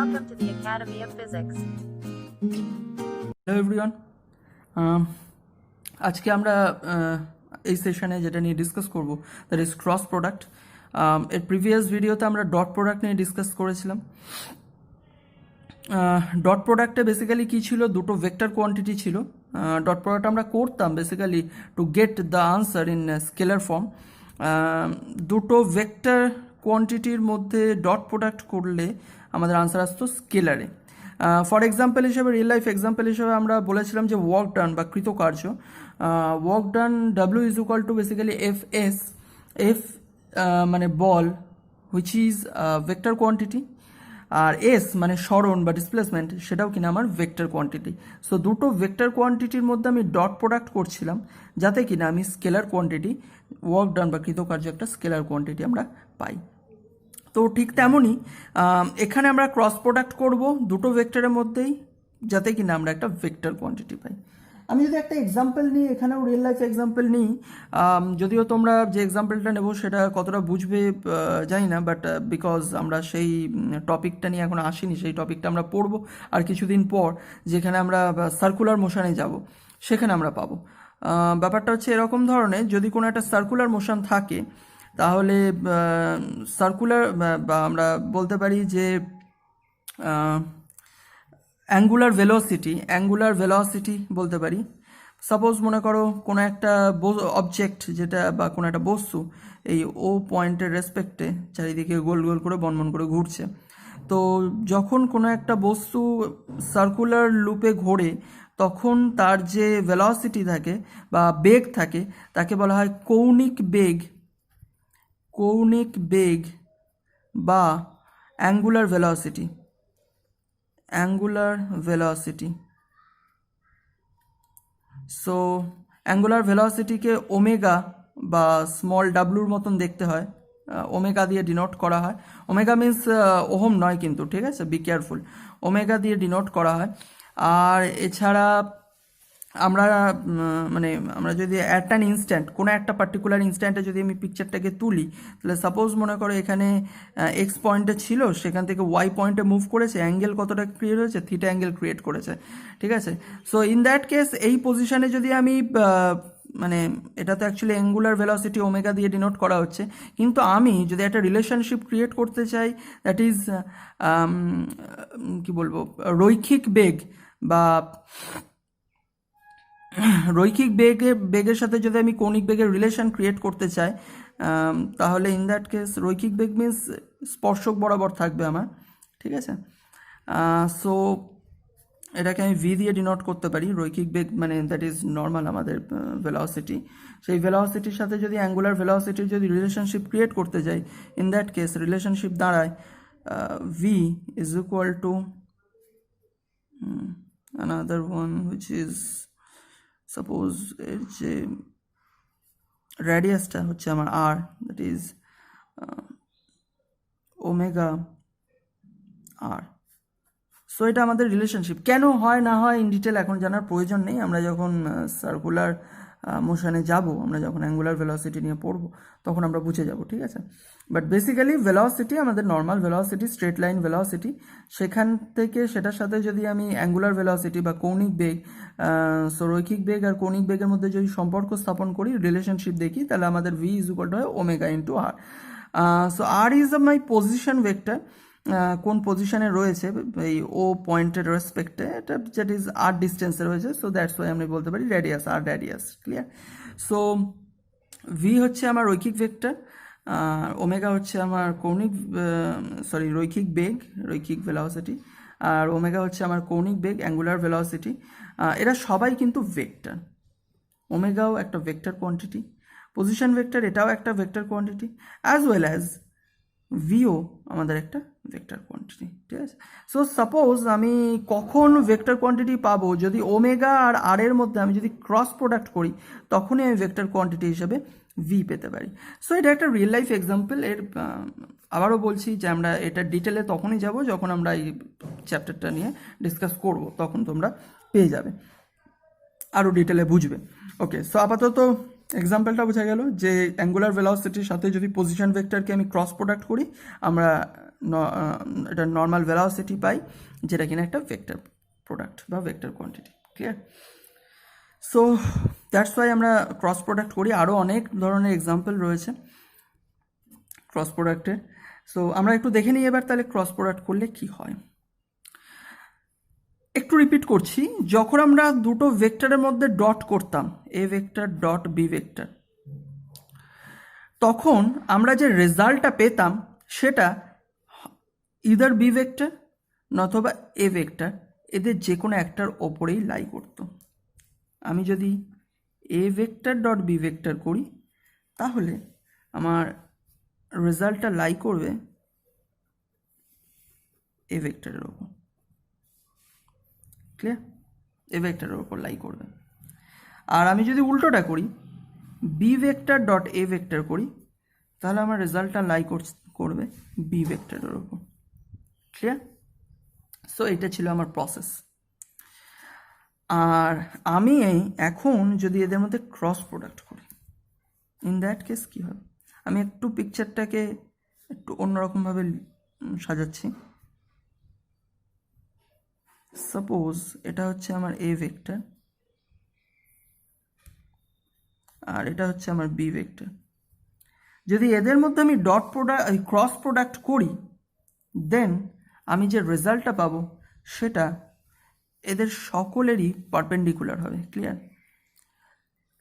Welcome to the Academy of Physics. Hello everyone, আজকে আমরা এই সেশনে যেটা নিয়ে ডিসকাস করব দ্যাট ইজ ক্রস প্রোডাক্ট। এর প্রিভিয়াস ভিডিওতে আমরা ডট প্রোডাক্ট নিয়ে ডিসকাস করেছিলাম। ডট প্রোডাক্টে বেসিক্যালি কী ছিল, দুটো ভেক্টর কোয়ান্টিটি ছিল। ডট প্রোডাক্ট আমরা করতাম basically to get the answer in scalar form. দুটো ভেক্টর কোয়ান্টিটির মধ্যে ডট প্রোডাক্ট করলে আমাদের আনসার আসতো স্কেলারে। ফর এক্সাম্পল হিসেবে, রিয়েল লাইফ এক্সাম্পল হিসেবে আমরা বলেছিলাম যে ওয়ার্ক ডান বা কৃতকার্য, work done W is equal to basically F S. F মানে বল হুইচ ইজ ভেক্টর কোয়ান্টিটি, আর এস মানে সরণ বা ডিসপ্লেসমেন্ট, সেটাও কিনা আমার ভেক্টর কোয়ান্টিটি। সো দুটো ভেক্টর কোয়ান্টিটির মধ্যে আমি ডট প্রোডাক্ট করছিলাম যাতে কিনা আমি স্কেলার কোয়ান্টিটি, ওয়ার্ক ডান বা কৃতকার্য একটা স্কেলার কোয়ান্টিটি আমরা পাই। তো ঠিক তেমনই এখানে আমরা ক্রস প্রোডাক্ট করব দুটো ভেক্টরের মধ্যেই যাতে কিনা আমরা একটা ভেক্টর কোয়ান্টিটি পাই। আমি যদি একটা এক্সাম্পল নিই, এখানেও রিয়েল লাইফ এক্সাম্পল নিই, যদিও তোমরা যে এক্সাম্পলটা নেব সেটা কতটা বুঝবে জানি না, বাট বিকজ আমরা সেই টপিকটা নিয়ে এখন আসিনি, সেই টপিকটা আমরা পড়বো আর কিছুদিন পর, যেখানে আমরা সার্কুলার মোশনে যাব সেখানে আমরা পাবো। ব্যাপারটা হচ্ছে এরকম ধরনের, যদি কোনো একটা সার্কুলার মোশন থাকে তাহলে সার্কুলার বা আমরা বলতে পারি যে অ্যাঙ্গুলার ভেলোসিটি বলতে পারি। সাপোজ মনে করো কোনো একটা অবজেক্ট যেটা বা কোনো একটা বস্তু এই ও পয়েন্টের রেসপেক্টে চারিদিকে গোল গোল করে বনবন করে ঘুরছে। তো যখন কোনো একটা বস্তু সার্কুলার লুপে ঘোরে তখন তার যে ভেলোসিটি থাকে বা বেগ থাকে তাকে বলা হয় কৌণিক বেগ বা অ্যাঙ্গুলার ভেলোসিটি। সো অ্যাঙ্গুলার ভেলোসিটিকে ওমেগা বা স্মল ডাব্লুর মতন দেখতে হয়, ওমেগা দিয়ে ডিনোট করা হয়। ওমেগা মিন্স ওহম নয় কিন্তু, ঠিক আছে, বি কেয়ারফুল। ওমেগা দিয়ে ডিনোট করা হয়। আর এছাড়া আমরা আমরা যদি অ্যাট অ্যান ইনস্ট্যান্ট, কোনো একটা পার্টিকুলার ইনস্ট্যান্টে যদি আমি পিকচারটাকে তুলি, তাহলে সাপোজ মনে করো এখানে এক্স পয়েন্টে ছিল, সেখান থেকে ওয়াই পয়েন্টে মুভ করেছে, অ্যাঙ্গেল কতটা ক্রিয়েট হয়েছে, থিটা অ্যাঙ্গেল ক্রিয়েট করেছে, ঠিক আছে। সো ইন দ্যাট কেস এই পজিশনে যদি আমি এটা তো অ্যাকচুয়ালি অ্যাঙ্গুলার ভেলোসিটি ওমেগা দিয়ে ডিনোট করা হচ্ছে, কিন্তু আমি যদি একটা রিলেশনশিপ ক্রিয়েট করতে চাই, দ্যাট ইজ কি বলবো, রৈখিক বেগ বা রৈখিক বেগের সাথে যদি আমি কৌণিক বেগের রিলেশন ক্রিয়েট করতে চাই, তাহলে ইন দ্যাট কেস রৈখিক বেগ মিন্স স্পর্শক বরাবর থাকবে আমার, ঠিক আছে। সো এটাকে আমি ভি দিয়ে ডিনোট করতে পারি। রৈখিক বেগ মানে দ্যাট ইজ নর্মাল আমাদের ভেলোসিটি। সেই ভেলোসিটির সাথে যদি অ্যাঙ্গুলার ভেলোসিটির যদি রিলেশনশিপ ক্রিয়েট করতে যাই, ইন দ্যাট কেস রিলেশনশিপ দাঁড়ায় V is equal to another one which is suppose এর যে রেডিয়াসটা হচ্ছে আমার R, that is omega R. So এটা আমাদের রিলেশনশিপ। কেন হয় না হয় ইন ডিটেল এখন জানার প্রয়োজন নেই। আমরা যখন সার্কুলার মোশনে যাব, আমরা যখন অ্যাঙ্গুলার ভেলোসিটি নিয়ে পড়বো তখন আমরা বুঝে যাব, ঠিক আছে। বাট বেসিক্যালি ভেলোসিটি আমাদের normal velocity, straight line velocity, সেখান থেকে সেটার সাথে যদি আমি অ্যাঙ্গুলার ভেলোসিটি বা কৌণিক বেগ, সো রৈখিক বেগ আর কৌণিক বেগের মধ্যে যদি সম্পর্ক স্থাপন করি, রিলেশনশিপ দেখি, তাহলে আমাদের ভি ইজ ইকুয়াল টু হয় omega into R. So R is my position vector, কোন পজিশনে রয়েছে এই ও পয়েন্টের রেসপেক্টে, এটা দ্যাট ইজ আর ডিস্টেন্সে রয়েছে। সো দ্যাটস ওয়াই আমি বলতে পারি রেডিয়াস, আর রেডিয়াস, ক্লিয়ার। সো ভি হচ্ছে আমার রৈখিক ভেক্টর, ওমেগা হচ্ছে আমার রৈখিক বেগ, রৈখিক ভেলোসিটি, আর ওমেগা হচ্ছে আমার কৌণিক বেগ, অ্যাঙ্গুলার ভেলোসিটি। এরা সবাই কিন্তু ভেক্টর। ওমেগাও একটা ভেক্টর কোয়ান্টিটি, পজিশন ভেক্টর এটাও একটা vector quantity, as well as ভিও আমাদের একটা ভেক্টর কোয়ান্টিটি, ঠিক আছে। সো সাপোজ আমি কখন ভেক্টর কোয়ান্টিটি পাবো, যদি ওমেগা আর আর এর মধ্যে আমি যদি ক্রস প্রোডাক্ট করি, তখনই আমি ভেক্টর কোয়ান্টিটি হিসেবে ভি পেতে পারি। সো এটা একটা রিয়েল লাইফ এক্সাম্পল। এর আবারও বলছি যে আমরা এটা ডিটেলে তখনই যাব যখন আমরা এই চ্যাপ্টারটা নিয়ে ডিসকাস করব, তখন তোমরা পেয়ে যাবে, আরও ডিটেলে বুঝবে। ওকে, সো আপাতত এক্সাম্পলটা বোঝা গেল যে অ্যাঙ্গুলার ভেলোসিটির সাথে যদি পজিশন ভেক্টরকে আমি ক্রস প্রোডাক্ট করি, আমরা এটা নর্মাল ভেলোসিটি পাই, যেটা কিনা একটা ভেক্টর প্রোডাক্ট বা vector quantity. Clear? So that's why আমরা ক্রস প্রোডাক্ট করি। আরও অনেক ধরনের এক্সাম্পল রয়েছে ক্রস প্রোডাক্টের। সো আমরা একটু দেখে নিই এবার তাহলে ক্রস প্রোডাক্ট করলে কি হয়। একটু রিপিট করছি, যখন আমরা দুটো ভেক্টরের মধ্যে ডট করতাম, A vector dot B vector, তখন আমরা যে রেজাল্টটা পেতাম সেটা ইদার বি ভেক্টর নতবা এ ভেক্টর, এদের যে কোনো একটার ওপরেই লাই করত। আমি যদি A vector dot B vector করি তাহলে আমার রেজাল্টটা লাই করবে এ ভেক্টরের ওপর। ক্লিয়ার? এ ভেক্টরের ওপর লাই করবে। আর আমি যদি উল্টোটা করি, B vector dot A vector করি, তাহলে আমার রেজাল্টটা লাই করবে বি ভেক্টরের ওপর। ক্লিয়ার? সো এটা ছিল আমার প্রসেস। আর আমি এখন যদি এদের মধ্যে ক্রস প্রোডাক্ট করি, ইন দ্যাট কেস কী হবে? আমি একটু পিকচারটাকে একটু অন্যরকমভাবে সাজাচ্ছি। সাপোজ এটা হচ্ছে আমার এ ভেক্টর আর এটা হচ্ছে আমার বি ভেক্টর। যদি এদের মধ্যে আমি ডট প্রোডাক্ট ক্রস প্রোডাক্ট করি, দেন আমি যে রেজাল্টটা পাবো সেটা এদের সকলেরই পারপেন্ডিকুলার হবে। ক্লিয়ার?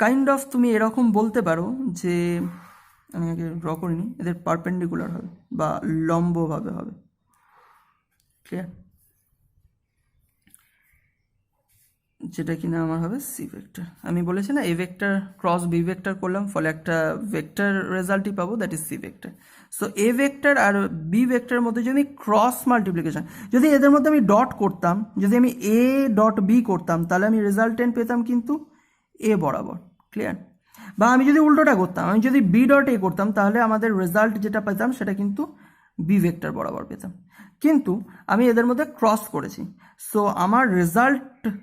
কাইন্ড অফ তুমি এরকম বলতে পারো যে, আমি আগে ড্র করিনি, এদের পারপেন্ডিকুলার হবে বা লম্বভাবে হবে। ক্লিয়ার? যেটা কিনা আমার হবে সি ভেক্টর। আমি বলেছি না A vector cross B vector করলাম, ফলে একটা ভেক্টর রেজাল্টই পাবো, that is C vector. So A vector আর বি ভেক্টরের মধ্যে যদি আমি ক্রস মাল্টিপ্লিকেশন, যদি এদের মধ্যে আমি ডট করতাম, যদি আমি এ ডট বি করতাম, তাহলে আমি রেজাল্টেন্ট পেতাম কিন্তু এ বরাবর। ক্লিয়ার? বা আমি যদি উল্টোটা করতাম, আমি যদি বি ডট এ করতাম, তাহলে আমাদের রেজাল্ট যেটা পেতাম সেটা কিন্তু বি ভেক্টর বরাবর পেতাম। কিন্তু আমি এদের মধ্যে ক্রস করেছি, সো আমার রেজাল্টটা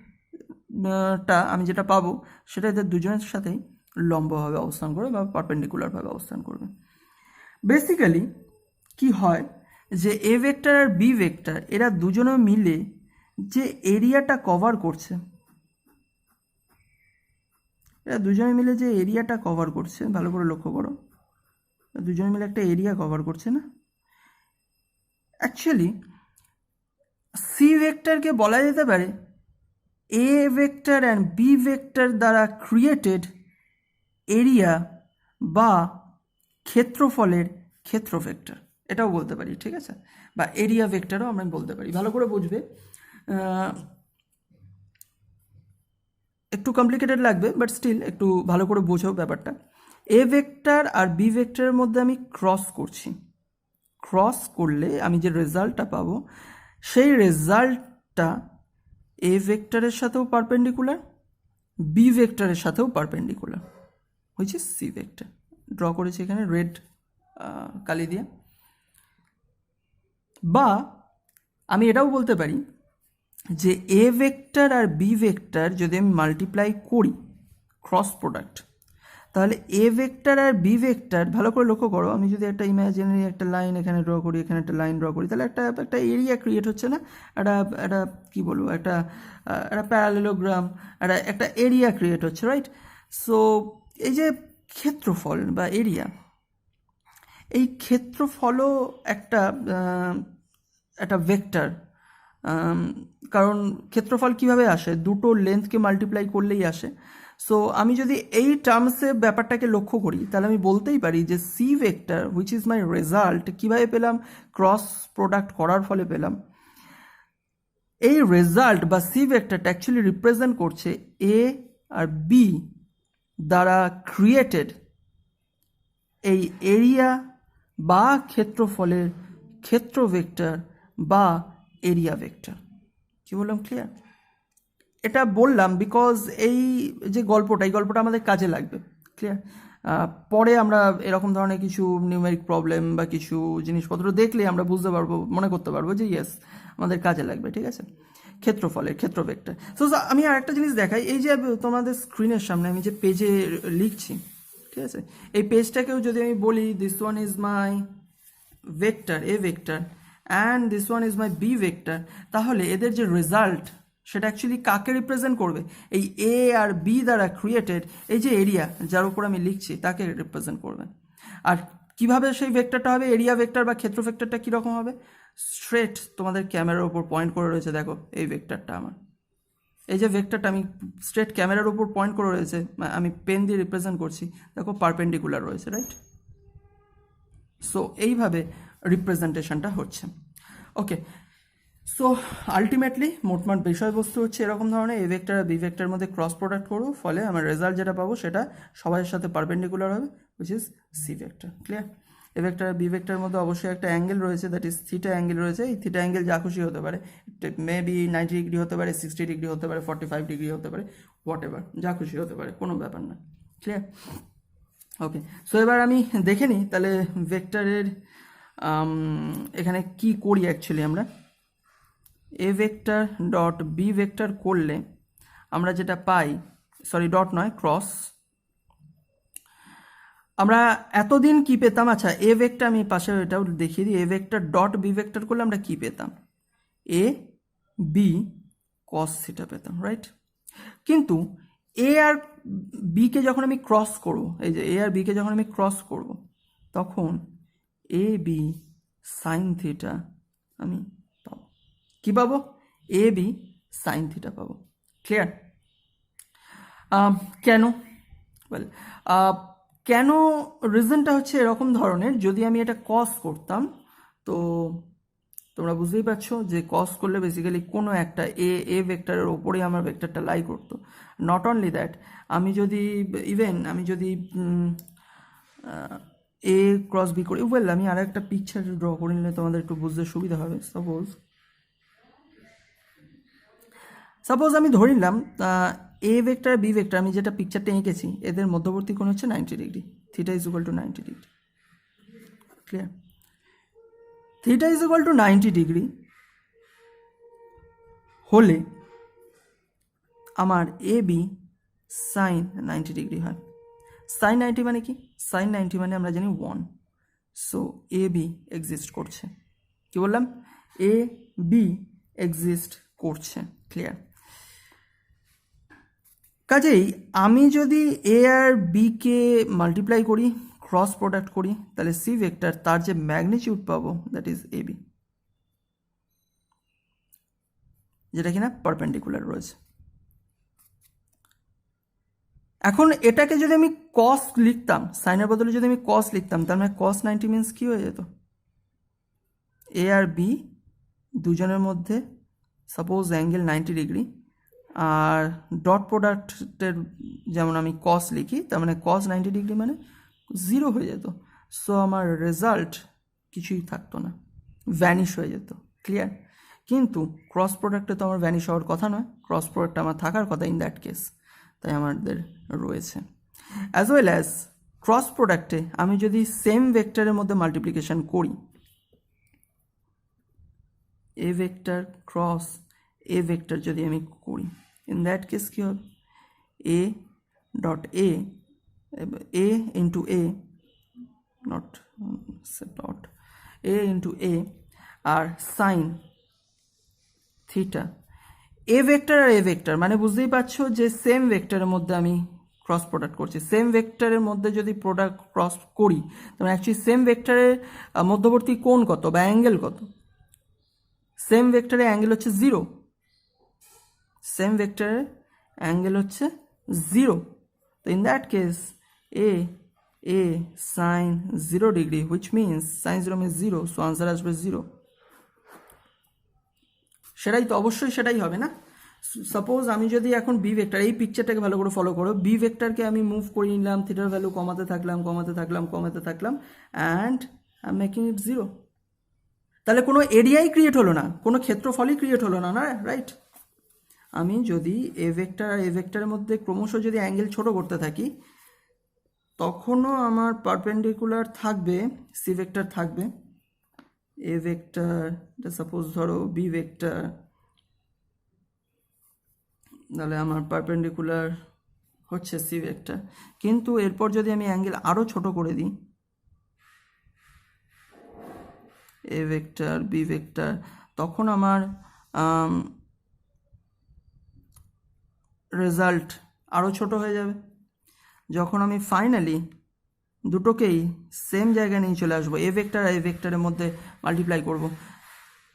আমি যেটা পাবো সেটা এদের দুজনের সাথেই লম্বভাবে অবস্থান করবে বা পারপেন্ডিকুলারভাবে অবস্থান করবে। বেসিক্যালি কি হয় যে এ ভেক্টর আর বি ভেক্টর এরা দুজনে মিলে যে এরিয়াটা কভার করছে, এরা দুজনে মিলে যে এরিয়াটা কভার করছে, ভালো করে লক্ষ্য করো, দুজনে মিলে একটা এরিয়া কভার করছে না? অ্যাকচুয়ালি সি ভেক্টরকে বলা যেতে পারে A vector and B vector দ্বারা ক্রিয়েটেড এরিয়া বা ক্ষেত্রফলের ক্ষেত্র ভেক্টর, এটাও বলতে পারি। ঠিক আছে? বা এরিয়া ভেক্টরও আমরা বলতে পারি। ভালো করে বুঝবে, একটু কমপ্লিকেটেড লাগবে, বাট স্টিল একটু ভালো করে বোঝো ব্যাপারটা। এ ভেক্টর আর বি ভেক্টরের মধ্যে আমি ক্রস করছি, ক্রস করলে আমি যে রেজাল্টটা পাবো সেই রেজাল্টটা এ ভেক্টরের সাথেও পারপেন্ডিকুলার, বি ভেক্টরের সাথেও পারপেন্ডিকুলার, হচ্ছে সি ভেক্টর। ড্র করেছি এখানে রেড কালি দিয়ে। বা আমি এটাও বলতে পারি যে এ ভেক্টর আর বি ভেক্টর যদি আমি মাল্টিপ্লাই করি ক্রস প্রোডাক্ট, তাহলে এ ভেক্টর আর বি ভেক্টর, ভালো করে লক্ষ্য করো, আমি যদি একটা ইমাজিনারি একটা লাইন এখানে ড্র করি, এখানে একটা লাইন ড্র করি, তাহলে একটা এরিয়া ক্রিয়েট হচ্ছে না? একটা কী বলবো, একটা প্যারালেলোগ্রাম, একটা এরিয়া ক্রিয়েট হচ্ছে, রাইট? সো এই যে ক্ষেত্রফল বা এরিয়া, এই ক্ষেত্রফলও একটা ভেক্টর। কারণ ক্ষেত্রফল কিভাবে আসে? দুটো লেন্থকে মাল্টিপ্লাই করলেই আসে। সো আমি যদি এই টার্মসে ব্যাপারটাকে লক্ষ্য করি, তাহলে আমি বলতেই পারি যে C vector which is my result, কীভাবে পেলাম? ক্রস প্রোডাক্ট করার ফলে পেলাম। এই রেজাল্ট বা সি ভেক্টরটা অ্যাকচুয়ালি রিপ্রেজেন্ট করছে এ আর বি দ্বারা ক্রিয়েটেড এই এরিয়া বা ক্ষেত্রফলের ক্ষেত্র ভেক্টর বা এরিয়া ভেক্টর। কি বললাম? ক্লিয়ার? এটা বললাম বিকজ এই যে গল্পটা, এই গল্পটা আমাদের কাজে লাগবে। ক্লিয়ার? পরে আমরা এরকম ধরনের কিছু নিউমেরিক প্রবলেম বা কিছু জিনিসপত্র দেখলে আমরা বুঝতে পারবো, মনে করতে পারবো যে ইয়েস আমাদের কাজে লাগবে। ঠিক আছে? ক্ষেত্রফলের ক্ষেত্র ভেক্টর। সো আমি আরেকটা জিনিস দেখাই, এই যে তোমাদের স্ক্রিনের সামনে আমি যে পেজে লিখছি, ঠিক আছে, এই পেজটাকেও যদি আমি বলি this one is my vector, A vector, and this one is my B vector, তাহলে এদের যে রেজাল্ট সেটা অ্যাকচুয়ালি কাকে রিপ্রেজেন্ট করবে? এই এ আর বি দ্বারা ক্রিয়েটেড এই যে এরিয়া যার উপর আমি লিখছি তাকে রিপ্রেজেন্ট করবে। আর কিভাবে সেই ভেক্টরটা হবে? এরিয়া ভেক্টর বা ক্ষেত্র ভেক্টরটা কীরকম হবে? স্ট্রেট তোমাদের ক্যামেরার উপর পয়েন্ট করে রয়েছে, দেখো এই ভেক্টরটা আমার, এই যে ভেক্টরটা আমি স্ট্রেট ক্যামেরার উপর পয়েন্ট করে রয়েছে, আমি পেন দিয়ে রিপ্রেজেন্ট করছি, দেখো পারপেন্ডিকুলার রয়েছে, রাইট? সো এইভাবে রিপ্রেজেন্টেশনটা হচ্ছে। ওকে, সো আলটিমেটলি মোটমাট বিষয়বস্তু হচ্ছে এরকম ধরনের, এ ভেক্টর আর বি ভেক্টরের মধ্যে ক্রস প্রোডাক্ট করবো, ফলে আমার রেজাল্ট যেটা পাবো সেটা সবার সাথে পারপেন্ডিকুলার হবে, which is C vector. Clear? A vector আর বি ভেক্টরের মধ্যে অবশ্যই একটা অ্যাঙ্গেল রয়েছে, দ্যাট ইজ থিটা অ্যাঙ্গেল রয়েছে। এই থিটা অ্যাঙ্গেল যা খুশি হতে পারে, মেবি 90 ডিগ্রি হতে পারে, 60 ডিগ্রি হতে পারে, 45 ডিগ্রি হতে পারে, হোয়াট এভার, যা খুশি হতে পারে, কোনো ব্যাপার না। ক্লিয়ার? ওকে, সো এবার আমি দেখে নিই তাহলে ভেক্টরের এখানে কি করি অ্যাকচুয়ালি। আমরা A vector dot B vector করলে আমরা যেটা পাই, সরি ডট নয়, ক্রস, আমরা এতদিন কি পেতাম? আচ্ছা, এ ভেক্টর আমি পাশে এটাও দেখিয়ে দিই, A vector dot B vector করলে আমরা কি পেতাম? এ বি কস থিটা পেতাম, রাইট? কিন্তু এ আর বিকে যখন আমি ক্রস করব, এই যে এ আর বিকে যখন আমি ক্রস করব, তখন এ বি সাইন থিটা আমি পাবো। কি পাবো? এ বি সাইন থিটা পাবো। ক্লিয়ার? কেন? ওয়েল, কেন রিজনটা হচ্ছে এরকম ধরনের, যদি আমি এটা কস করতাম তো তোমরা বুঝতেই পারছো যে কস করলে বেসিক্যালি কোনো একটা এ ভেক্টরের ওপরেই আমার ভেক্টরটা লাই করতো। নট অনলি দ্যাট, আমি যদি আমি যদি এ ক্রস বি করি, ওয়েল আমি আর একটা পিকচার ড্র করে নিলে তোমাদের একটু বুঝতে সুবিধা হবে। সাপোজ আমি ধরে নিলাম এ ভেক্টর বি ভেক্টর, আমি যেটা পিকচারটা এঁকেছি, এদের মধ্যবর্তী কোণ হচ্ছে 90 degree, theta is equal two 90 degree. Clear? Theta is equal two 90 degree হলে আমার এ বি সাইন 90 ডিগ্রি হয়। সাইন 90 মানে কি? সাইন 90 মানে আমরা জানি 1। সো এ বি এক্সিস্ট করছে। কি বললাম? এ বি এক্সিস্ট করছে। ক্লিয়ার? কাজেই আমি যদি এ আর বিকে মাল্টিপ্লাই করি, ক্রস প্রোডাক্ট করি, তাহলে সি ভেক্টর তার যে ম্যাগনিটিউড পাবো দ্যাট ইজ এ বি, যেটা কিনা পারপেন্ডিকুলার রয়েছে। এখন এটাকে যদি আমি কস লিখতাম, সাইনের বদলে যদি আমি কস লিখতাম, তার মানে কস 90 মিনস কি হয়ে যেত? এ আর বি দুজনের মধ্যে সাপোজ অ্যাঙ্গেল 90 ডিগ্রি, আর ডট প্রোডাক্টের যেমন আমি কস লিখি, তার মানে কস 90 ডিগ্রি মানে 0 হয়ে যেত। সো আমার রেজাল্ট কিছুই থাকতো না, ভ্যানিশ হয়ে যেত। ক্লিয়ার? কিন্তু ক্রস প্রোডাক্টে তো আমার ভ্যানিশ হওয়ার কথা নয়, ক্রস প্রোডাক্ট আমার থাকার কথা ইন দ্যাট কেস, তাই আমাদের রয়েছে। অ্যাজ ওয়েল অ্যাজ ক্রস প্রোডাক্টে আমি যদি সেম ভেক্টরের মধ্যে মাল্টিপ্লিকেশন করি, A vector cross A vector যদি আমি করি, ইন দ্যাট কেস কী হবে? A dot A into A, not dot, A into A আর সাইন থিটা। এ ভেক্টর আর এ ভেক্টর মানে বুঝতেই পারছো যে সেম ভেক্টরের মধ্যে আমি ক্রস প্রোডাক্ট করছি। সেম ভেক্টরের মধ্যে যদি প্রোডাক্ট ক্রস করি, তখন অ্যাকচুয়ালি সেম ভেক্টরের মধ্যবর্তী কোণ কত বা অ্যাঙ্গেল কত? সেম ভেক্টরের অ্যাঙ্গেল হচ্ছে 0, সেম ভেক্টরের অ্যাঙ্গেল হচ্ছে 0। তো ইন দ্যাট কেস এ sine 0 degree, which means sine 0 means 0, so answer আসবে 0। সেটাই তো, অবশ্যই সেটাই হবে না? সাপোজ আমি যদি এখন বি ভেক্টর, এই পিকচারটাকে ভালো করে ফলো করো, বি ভেক্টরকে আমি মুভ করে নিলাম, থিটার ভ্যালু কমাতে থাকলাম and I am making it 0, তাহলে কোনো এরিয়াই ক্রিয়েট হলো না, কোনো ক্ষেত্রফলই ক্রিয়েট হলো না, না রাইট? আমি যদি এ ভেক্টর আর এ ভেক্টরের মধ্যে ক্রমশ যদি অ্যাঙ্গেল ছোট করতে থাকি, তখনও আমার পারপেন্ডিকুলার থাকবে, সি ভেক্টর থাকবে, এ ভেক্টর, সাপোজ ধরো বি ভেক্টর, তাহলে আমার পারপেন্ডিকুলার হচ্ছে সি ভেক্টর। কিন্তু এরপর যদি আমি অ্যাঙ্গেল আরও ছোট করে দিই, এ ভেক্টর বি ভেক্টর, তখন আমার রেজাল্ট আরও ছোট হয়ে যাবে। যখন আমি ফাইনালি দুটোকেই সেম জায়গায় নিয়ে চলে আসবো, এ ভেক্টর আর এ ভেক্টরের মধ্যে মাল্টিপ্লাই করব,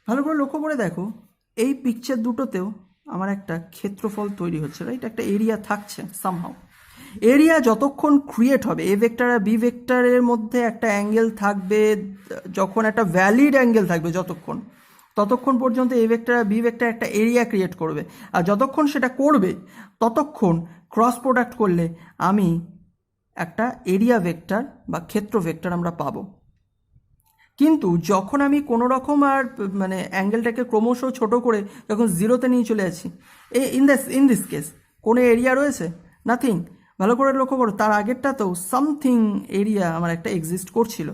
ভালো করে লক্ষ্য করে দেখো এই পিকচার দুটোতেও আমার একটা ক্ষেত্রফল তৈরি হচ্ছে, রাইট? একটা এরিয়া থাকছে সামহাও। এরিয়া যতক্ষণ ক্রিয়েট হবে, এ ভেক্টর আর বি ভেক্টরের মধ্যে একটা অ্যাঙ্গেল থাকবে, যখন একটা ভ্যালিড অ্যাঙ্গেল থাকবে ততক্ষণ পর্যন্ত এ ভেক্টর আর বি ভেক্টর একটা এরিয়া ক্রিয়েট করবে। আর যতক্ষণ সেটা করবে ততক্ষণ ক্রস প্রোডাক্ট করলে আমি একটা এরিয়া ভেক্টর বা ক্ষেত্র ভেক্টর আমরা পাবো। কিন্তু যখন আমি কোনো রকম আর মানে অ্যাঙ্গেলটাকে ক্রমশ ছোট করে যখন জিরোতে নিয়ে চলে যাচ্ছি, ইন দিস কেস কোনো এরিয়া রয়েছে? নাথিং। ভালো করে লক্ষ্য করো, তার আগেরটাতেও সামথিং এরিয়া আমার একটা এক্সিস্ট করছিল,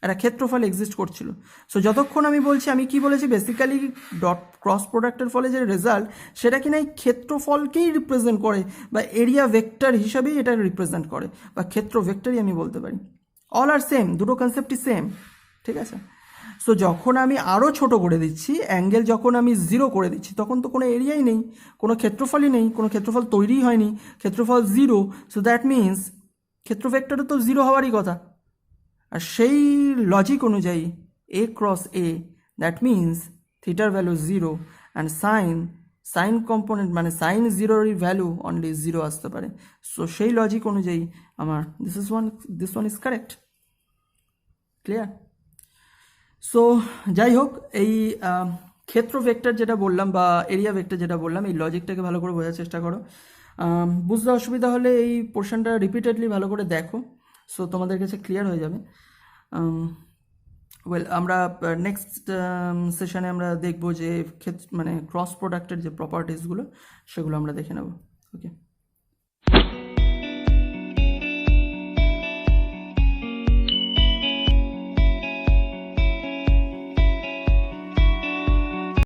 একটা ক্ষেত্রফল এক্সিস্ট করছিল। সো যতক্ষণ আমি বলছি, আমি কি বলেছি, বেসিক্যালি ডট ক্রস প্রোডাক্টের ফলে যে রেজাল্ট, সেটা কিনা এই ক্ষেত্রফলকেই রিপ্রেজেন্ট করে বা এরিয়া ভেক্টর হিসাবেই এটা রিপ্রেজেন্ট করে, বা ক্ষেত্র ভেক্টরই আমি বলতে পারি। অল আর সেম, দুটো কনসেপ্টই সেম, ঠিক আছে? সো যখন আমি আরও ছোট করে দিচ্ছি, অ্যাঙ্গেল যখন আমি জিরো করে দিচ্ছি, তখন তো কোনো এরিয়াই নেই, কোনো ক্ষেত্রফলই নেই, কোনো ক্ষেত্রফল তৈরিই হয়নি, ক্ষেত্রফল জিরো। সো দ্যাট মিনস ক্ষেত্র ভেক্টরে তো জিরো হওয়ারই কথা। আর সেই লজিক অনুযায়ী A cross A, that means থিটার value zero, and sine component মানে সাইন জিরোরই ভ্যালু অনলি জিরো আসতে পারে। সো সেই লজিক অনুযায়ী আমার this one is correct. Clear? So যাই হোক, এই ক্ষেত্র ভেক্টর যেটা বললাম বা এরিয়া ভেক্টর যেটা বললাম, এই লজিকটাকে ভালো করে বোঝার চেষ্টা করো। বুঝতে অসুবিধা হলে এই পোর্শনটা রিপিটেডলি ভালো করে দেখো, সো তোমাদের কাছে ক্লিয়ার হয়ে যাবে। আমরা নেক্সট সেশনে আমরা দেখবো যে মানে ক্রস প্রোডাক্টের যে প্রপার্টিসগুলো, সেগুলো আমরা দেখে নেব। ওকে।